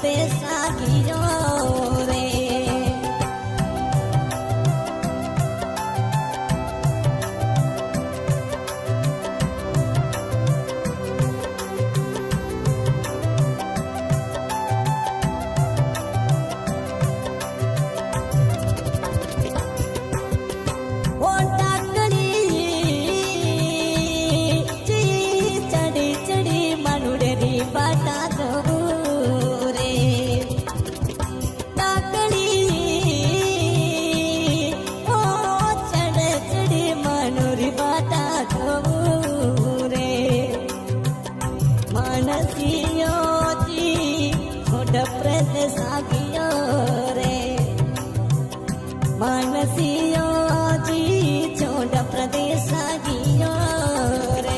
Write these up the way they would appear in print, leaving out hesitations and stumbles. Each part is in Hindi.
प्रदेश आगियो रे। मानसियो जी छोड़ प्रदेश आगियो रे।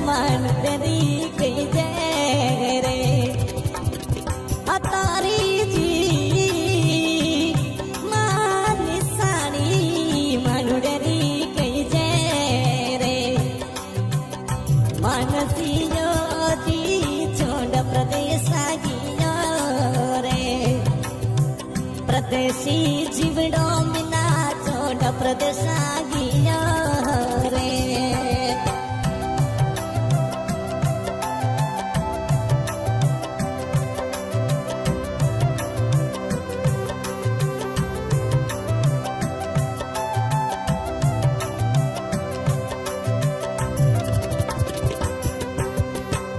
मन तेरी कई जय रे अतारी जी मान निशानी मनुडरी कई जय रे। मानसियो जी छोड़ प्रदेश आगियो रे। प्रदेशी जीवड़ो मिना छोड़ प्रदेश आगियो रे।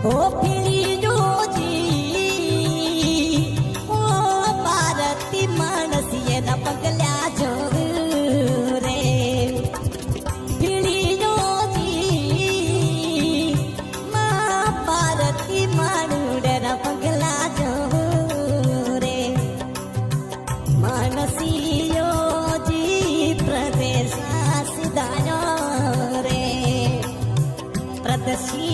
ओ फिरियो जी ओ भारती मानसिए न पगल्या जो रे। फिरियो जी मां भारती मानुडे न पगला जो रे। मानसियो जी प्रदेश सिदायो रे। प्रदेशी